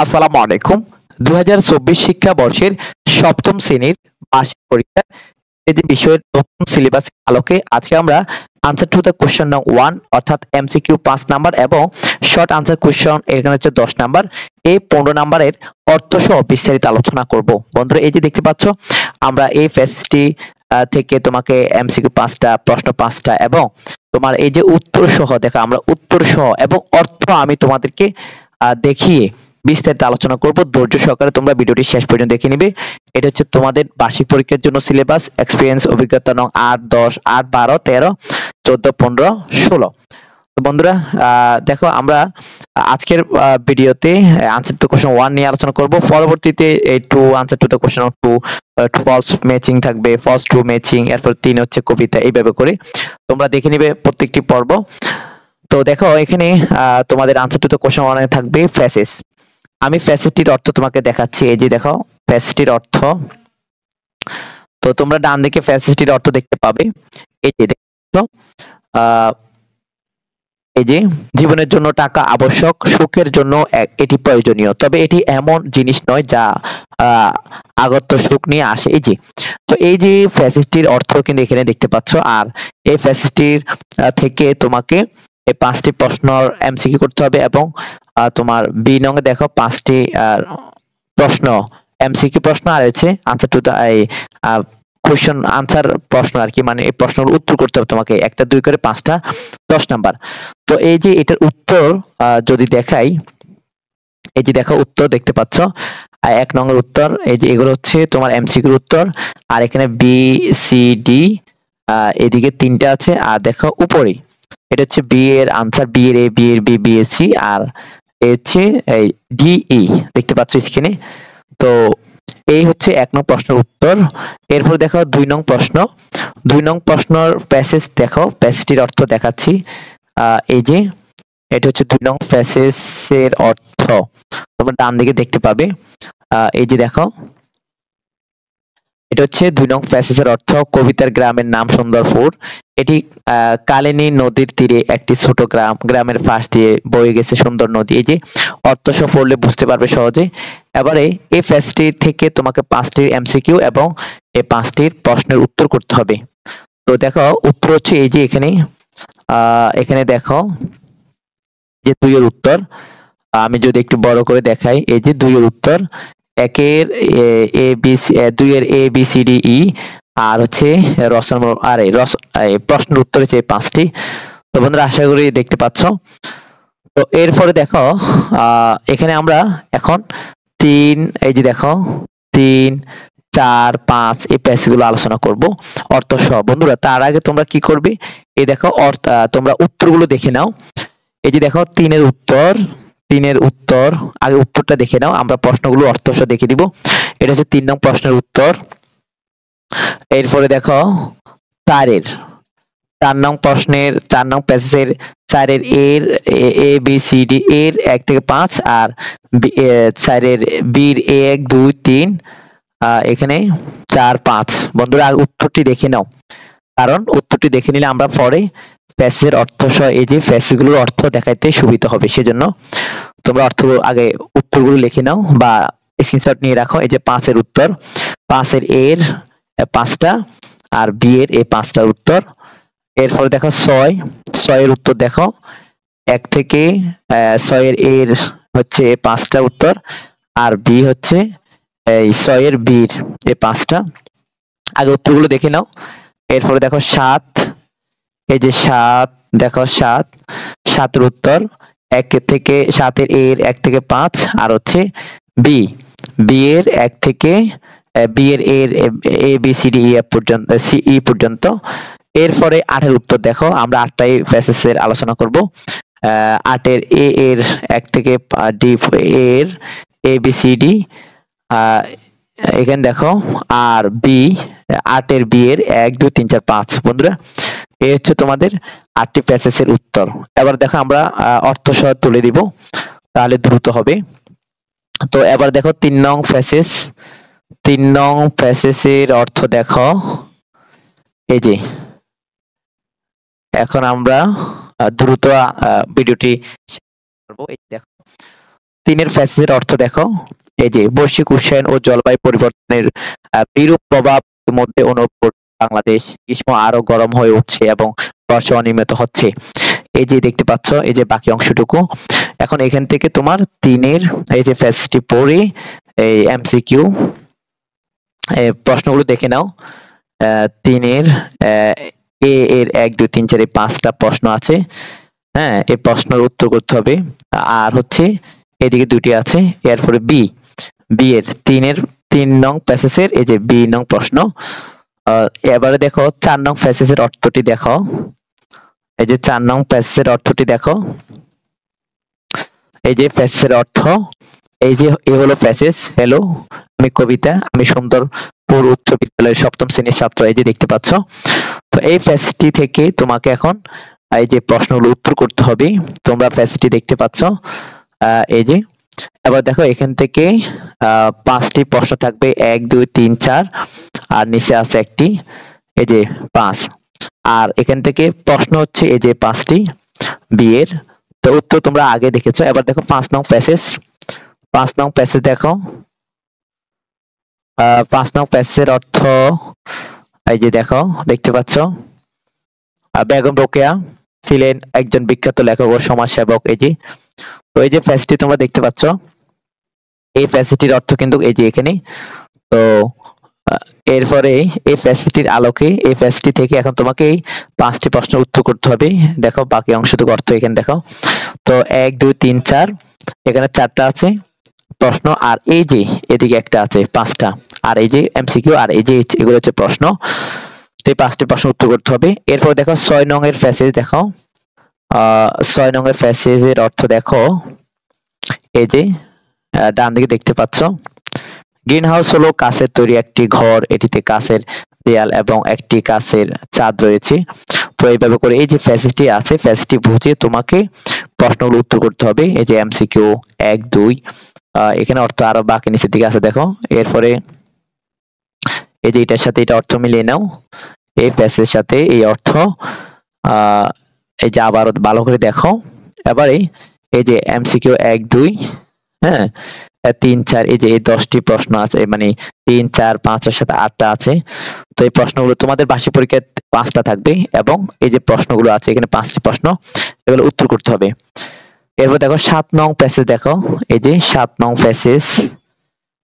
আসসালামু আলাইকুম। ২০২৪ শিক্ষাবর্ষের সপ্তম শ্রেণীর বার্ষিক পরীক্ষা এই যে বিষয়ের নতুন সিলেবাসের আলোকে আজকে আমরা আনসার টু দ্য কোয়েশ্চন নং 1 অর্থাৎ এমসিকিউ ৫ নাম্বার এবং শর্ট আনসার কোয়েশ্চন এখানে হচ্ছে ১০ নাম্বার। এই ১৫ নাম্বারের অর্থ সহ বিস্তারিত আলোচনা করব। বন্ধুরা এই যে দেখতে পাচ্ছ আমরা এই ফেসটি থেকে তোমাকে এমসিকিউ ৫টা প্রশ্ন ৫টা এবং তোমার এই যে উত্তর সহ দেখো আমরা উত্তর সহ এবং অর্থ আমি তোমাদেরকে দেখিয়ে বিস্তারিত আলোচনা করব। ধৈর্য সহকারে তোমরা ভিডিওটি শেষ পর্যন্ত দেখে নিবে। এটা হচ্ছে তোমাদের বার্ষিক পরীক্ষার জন্য সিলেবাস এক্সপিরিয়েন্স অভিজ্ঞতা নং ৮, ১০, ৮, ১২, ১৩, ১৪, ১৫, ১৬। তো বন্ধুরা দেখো আমরা আজকের ভিডিওতে আনসার টু কোশ্চেন 1 নিয়ে আলোচনা করব। পরবর্তীতে এই to answer to the question 2 false matching থাকবে, ফলস ট্রু ম্যাচিং, এরপর ৩ হচ্ছে কবিতা, এইভাবে করে তোমরা দেখে নিবে প্রত্যেকটি পর্ব। তো দেখো এখানে তোমাদের আনসার টু দ্য কোশ্চেন 1 এ থাকবে ফ্রেসেস। আমি ফ্যাসিলিটির অর্থ তোমাকে দেখাচ্ছি। এই যে দেখো ফ্যাসিলিটির অর্থ। তো তোমরা ডান দিকে ফ্যাসিলিটির অর্থ দেখতে পাবে। এই যে দেখো এই যে জীবনের জন্য টাকা আবশ্যক, সুখের জন্য এটি প্রয়োজনীয়, তবে এটি এমন জিনিস নয় যা আগত সুখ নিয়ে আসে। এই যে তো এই যে ফ্যাসিলিটির অর্থ কিন্তু এখানে দেখতে পাচ্ছ। আর এই ফ্যাসিলিটির থেকে তোমাকে এই ৫টি প্রশ্ন এমসিকিউ করতে হবে এবং তোমার বি নং এ দেখো ৫টি প্রশ্ন এমসিকিউ প্রশ্ন আর হচ্ছে answer to the question answer প্রশ্ন আর কি, মানে এই প্রশ্নের উত্তর করতে হবে তোমাকে ১টা ২ করে ৫টা ১০ নাম্বার। তো এই যে এটার উত্তর যদি দেখাই, এই যে দেখো উত্তর দেখতে পাচ্ছ ১ নং এর উত্তর। এই যে এগুলো হচ্ছে তোমার এমসিকিউর উত্তর। আর এখানে বি সি ডি এদিকে ৩টা আছে। আর দেখো উপরে এটা হচ্ছে বি এর আনসার, বি এর এ, বি এর বি, বি এর সি, আর এ হচ্ছে এই ডি ই দেখতে পাচ্ছ স্ক্রিনে। তো এই হচ্ছে ১ নং প্রশ্নের উত্তর। এরপর দেখো ২ নং প্রশ্ন। ২ নং প্রশ্নের প্যাসেজ দেখো, প্যাসেজটির অর্থ দেখাচ্ছি। এই যে এটা হচ্ছে ২ নং প্যাসেজের অর্থ। তোমরা ডান দিকে দেখতে পাবে। এই যে দেখো এটা হচ্ছে ২ নং প্যাসেজের অর্থ। কবিতার গ্রামের নাম সুন্দরপুর। এটি কালিনী নদীর তীরে একটি ছোট গ্রাম। গ্রামের পাশ দিয়ে বয়ে গেছে সুন্দর নদী। এই যে অর্থ সহ পড়লে বুঝতে পারবে সহজে। এবারে এই প্যাসেজটি থেকে তোমাকে ৫টি এমসিকিউ এবং এই ৫টির প্রশ্নের উত্তর করতে হবে। তো দেখো উত্তর হচ্ছে এই যে এখানে এখানে দেখো যে ২ এর উত্তর। আমি যদি একটু বড় করে দেখাই, এই যে ২ এর উত্তর। ১ এর এ বি সি, ২ এর এ বি সি ডি ই, আর হচ্ছে প্রশ্নের উত্তর হচ্ছে ৫টি। তো বন্ধুরা আশা করি দেখতে পাচ্ছ। তো এরপরে দেখো এখানে আমরা এখন ৩, এই যে দেখো ৩, ৪, ৫ এই প্যাসেজগুলো আলোচনা করব অর্থ সহ। বন্ধুরা তার আগে তোমরা কি করবে, এই দেখো তোমরা উত্তরগুলো দেখে নাও। এই যে দেখো ৩ এর উত্তর, ৩ এর উত্তর আগে উত্তরটা দেখে নাও, আমরা প্রশ্নগুলো অর্থ সহ দেখে দিব। এটা হচ্ছে ৩ নং প্রশ্নের উত্তর। এরপরে দেখো ৪ নং প্রশ্নের ৪ নং প্যাসেজের ৪ এর এ বি সি ডি এর ১ থেকে ৫, আর ৪ এর বি এর ১ ২ ৩ এখানে ৪ ৫। বন্ধুরা উত্তরটি দেখে নাও, কারণ উত্তরটি দেখে নিলে আমরা পরে প্যাসেজের অর্থ সহ এই যে প্যাসেজগুলোর অর্থ দেখাইতে সুবিধা হবে। সেজন্য তোমরা আগে উত্তরগুলো লিখে নাও বা স্ক্রিনশট নিয়ে রাখো। এই যে ৫ এর উত্তর, ৫ এর ৫টা আর বি এর এই ৫টার উত্তর। এরপরে দেখো ৬ এর উত্তর দেখো ১ থেকে ৬ এর হচ্ছে ৫টা উত্তর, আর বি হচ্ছে এই ৬ এর বির এই 5টা। আগে উত্তরগুলো দেখে নাও। এরপরে দেখো ৭, এই যে ৭ দেখো ৭ এর উত্তর ১ থেকে ৭ এর ১ থেকে ৫, আর হচ্ছে বি এর ১ থেকে বি এর A B C D E F পর্যন্ত, সি ই পর্যন্ত। এরপরে ৮ এর উত্তর দেখো, আমরা ৮টাই প্যাসেজের আলোচনা করব। ৮ এর এ এর ১ থেকে ডি এর এ বি সি ডি এখানে দেখো, আর বি ৮ এর বি এর ১ ২ ৩ ৪ ৫। বন্ধুরা এই হচ্ছে তোমাদের ৮টি প্যাসেজের উত্তর। এবার দেখো আমরা অর্থ সহ তুলে দিব, তাহলে দ্রুত হবে। তো এবার দেখো ৩ নং প্যাসেজ। ৩ নং প্যাসেজের অর্থ দেখো, এই যে এখন আমরা দ্রুত ভিডিওটি করব। এই দেখো তিনের ফ্যাসেজের অর্থ দেখো। এই যে বৈশ্বিক উষ্ণায়ন ও জলবায়ু পরিবর্তনের বিরূপ প্রভাব মধ্যে অনুভব করছে বাংলাদেশ। গ্রীষ্ম আরো গরম হয়ে উঠছে এবং বর্ষা অনিয়মিত হচ্ছে। এই যে দেখতে পাচ্ছ, এই যে বাকি অংশটুকু। এখন এখান থেকে তোমার তিনের এই যে ফ্যাসেজটি পড়ে এই এমসিকিউ প্রশ্নগুলো দেখে নাও। তিনের এ এর 1 2 3 4 এই 5টা প্রশ্ন আছে। হ্যাঁ, এই প্রশ্নের উত্তর করতে হবে। আর হচ্ছে এদিকে দুটি আছে। এরপরে বি, বি এর তিনের 3 নং প্যাসেজের এই যে বি নং প্রশ্ন। এবারে দেখো 4 নং প্যাসেজের অর্থটি দেখো। এই যে 4 নং প্যাসেজের অর্থটি দেখো। এই যে প্যাসেজের অর্থ, এই যে এ হলো প্যাসেজ। হ্যালো, আমি কবিতা, আমি সুন্দরপুর উচ্চ বিদ্যালয়ের 7ম শ্রেণীর ছাত্র। এই যে দেখতে পাচ্ছ। তো এই প্যাসেজটি থেকে তোমাকে এখন এই যে প্রশ্নগুলো উত্তর করতে হবে। তোমরা প্যাসেজটি দেখতে পাচ্ছ। এই যে এবার দেখো এখান থেকে 5টি প্রশ্ন থাকবে, 1 2 3 4, আর নিচে আছে একটি, এই যে 5। আর এখান থেকে প্রশ্ন হচ্ছে এই যে 5টি বিয়ের। তো উত্তর তোমরা আগে দেখেছো। এবার দেখো 5 নং প্যাসেজ। 5 নং প্যাসেজ দেখো। 5 নং প্যাসেজের অর্থ এই যে দেখো, দেখতে পাচ্ছ। বেগম রোকেয়া ছিলেন একজন বিখ্যাত লেখক ও সমাজসেবক। এই যে, তো এই যে প্যাসেজটি তোমরা দেখতে পাচ্ছ। এই প্যাসেজটির অর্থ কিন্তু এই যে এখানে। তো এরপরে এই প্যাসেজটির আলোকে এই প্যাসেজটি থেকে এখন তোমাকে এই 5টি প্রশ্নের উত্তর করতে হবে। দেখো বাকি অংশটুকু অর্থ এখানে দেখো। তো 1 2 3 4, এখানে 4টা আছে প্রশ্ন, আর এই যে এদিকে একটা আছে 5টা, আর এই যে এমসিকিউ, আর এই যে এগুলো হচ্ছে প্রশ্ন। তো এই 5টি প্রশ্ন উত্তর করতে হবে। এরপর দেখো 6 নং এর প্যাসেজ দেখো। 6 নং এর প্যাসেজের অর্থ দেখো। এই যে ডান দিকে দেখতে পাচ্ছ। গ্রিন হাউস হলো কাঁচের তৈরি একটি ঘর। এটিতে কাঁচের দেয়াল এবং একটি কাঁচের ছাদ রয়েছে। তো এইভাবে করে এই যে প্যাসেজটি আছে, প্যাসেজটি বুঝে তোমাকে প্রশ্নগুলো উত্তর করতে হবে। এই যে এমসিকিউ 1 2, এখানে অর্থ আরো বাকি নিচের দিকে আছে দেখো। এরপরে এই যে এটার সাথে এটা অর্থ মিলিয়ে নাও। এই প্যাসেজের সাথে এই অর্থ এই যে আবার ভালো করে দেখো। এবারে এই যে এমসিকিউ 1 2, হ্যাঁ, 3 4, এই যে এই 10টি প্রশ্ন আছে, মানে 3 4 5 এর সাথে 8টা আছে। তো এই প্রশ্নগুলো তোমাদের বার্ষিক পরীক্ষায় 5টা থাকবে, এবং এই যে প্রশ্নগুলো আছে এখানে 5টি প্রশ্ন, এগুলো উত্তর করতে হবে। এরপর দেখো 7 নং প্যাসেজ দেখো। এই যে 7 নং প্যাসেজ,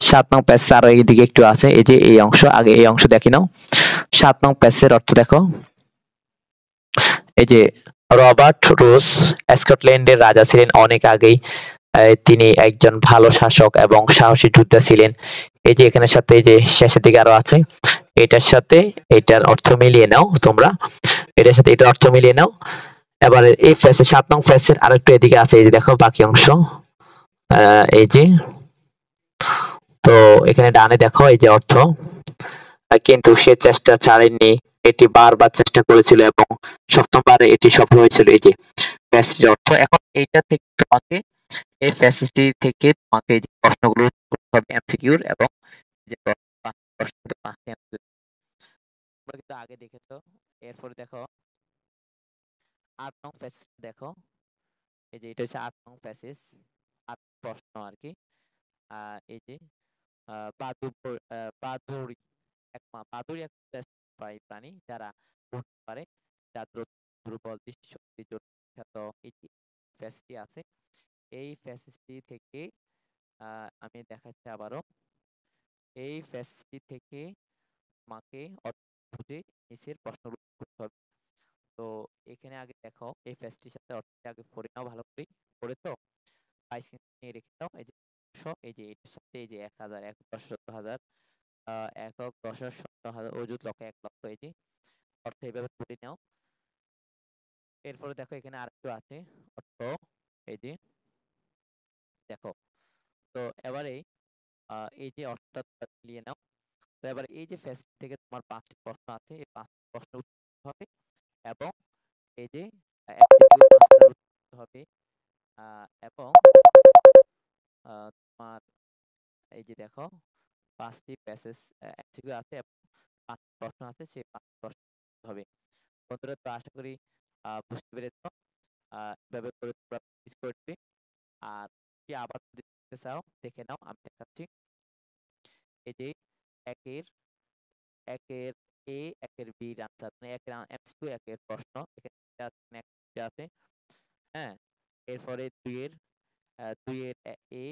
7 নং প্যাসেজ আরো এইদিকে একটু আছে। এই যে এই অংশ, আগে এই অংশ দেখে নাও। 7 নং প্যাসেজের অর্থ দেখো। এই যে রবার্ট রুস স্কটল্যান্ডের রাজা ছিলেন অনেক আগেই। তিনি একজন ভালো শাসক এবং সাহসী যোদ্ধা ছিলেন। এই যে এখানের সাথে এই যে শেষের দিকে আরো আছে। এটার সাথে এটার অর্থ মিলিয়ে নাও তোমরা। এটার সাথে এটার অর্থ মিলিয়ে নাও। এবারে এই ফ্যাসে 7 নং ফ্যাসের আরেকটু এদিকে আছে। এই যে দেখো বাকি অংশ। এই যে, তো এখানে ডানে দেখো এই যে অর্থ। কিন্তু সে চেষ্টা ছাড়েননি। এটি বারবার চেষ্টা করেছিল এবং সপ্তমবারে এটি সফল হয়েছিল। এই যে প্যাসেজের অর্থ। এখন এইটা থেকে তোমাকে, এই প্যাসেজটি থেকে তোমাকে এই যে প্রশ্নগুলো করতে হবে এমসিকিউর, এবং এই যে প্রশ্ন 5টি এমসিকিউ তোমরা কিন্তু আগে দেখেছো। এরপরে দেখো 8 নং প্যাসেজ দেখো। এই যে এটা হচ্ছে 8 নং প্যাসেজ, 8 প্রশ্ন আর কি। এই যে বাদুড়ি বাদুড়ি এক স্তন্যপায়ী প্রাণী যারা উড়তে পারে, যাদের দুর্বল দৃষ্টিশক্তির জন্য বিখ্যাত। এই যে প্যাসেজটি আছে, এই প্যাসেজটি থেকে আমি দেখাচ্ছি আবারও। এই প্যাসেজটি থেকে তোমাকে অর্থ বুঝে নিচের প্রশ্নগুলো করতে হবে। তো এখানে আগে দেখো, এই প্যাসেজটির সাথে অর্থটি আগে পড়ে নাও ভালো করে। পড়েছো? নিয়ে রেখে দাও। এই যে এই যে এটার সাথে এই যে 1000 1 10 10000, একক 10 100,000, অযুত লক্ষ 1 লক্ষ, এই যে অর্থ এইভাবে পড়ে নাও। এরপরে দেখো এখানে আরেকটু আছে অর্থ। এই যে দেখো। তো এবারে এই যে অর্থটা মিলিয়ে নাও। তো এবার এই যে ফেস থেকে তোমার 5টি প্রশ্ন আছে, এই 5টি প্রশ্নের উত্তর দিতে হবে, এবং এই যে এমসিকিউ 5টার উত্তর দিতে হবে। এবং তোমার এই যে দেখো 5টি প্যাসেজ এমসিকিউ আছে এবং 5টি প্রশ্ন আছে, সেই 5টি প্রশ্ন দিতে হবে। বন্ধুরা, তো আশা করি বুঝতে পেরেছো। এভাবে করে তোমরা প্র্যাকটিস করবে। আর কি আবার যদি দেখতে চাও দেখে নাও, আমি দেখাচ্ছি। এই যে একের একের এ একের বি এর আনসার, মানে একের এমসিকিউ একের প্রশ্ন এখানে আছে। হ্যাঁ, এরপরে দুইয়ের এ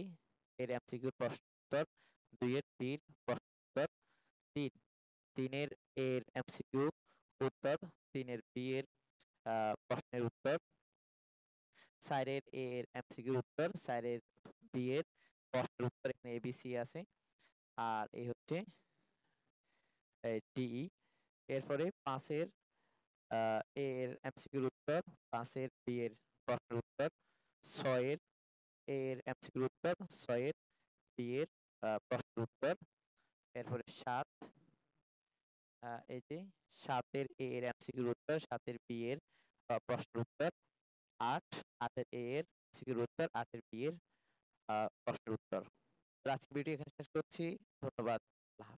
এর এমসিকিউ প্রশ্ন উত্তর, দুইয়ের বির প্রশ্ন উত্তর, তিন তিনের এর এমসিকিউ উত্তর, তিনের বি এর প্রশ্নের উত্তর, চারের এ এর এমসিকিউ উত্তর, চারের বি এর প্রশ্নের উত্তর, এখানে এবিসি আছে। আর এই হচ্ছে ডিই। এরপরে পাঁচের এ এর এমসিকিউর উত্তর, পাঁচের বি এর প্রশ্নের উত্তর, ছয়ের এ এর এমসিকিউর উত্তর, ছয়ের বি এর প্রশ্নের উত্তর। এরপরে সাত, এই যে সাতের এ এর এমসিকিউর উত্তর, সাতের বি এর প্রশ্নের উত্তর। আট, আটের এ এর এমসিকিউর উত্তর, আটের বি এর প্রশ্নের উত্তর। তো আজকের ভিডিও এখানে শেষ করছি। ধন্যবাদ।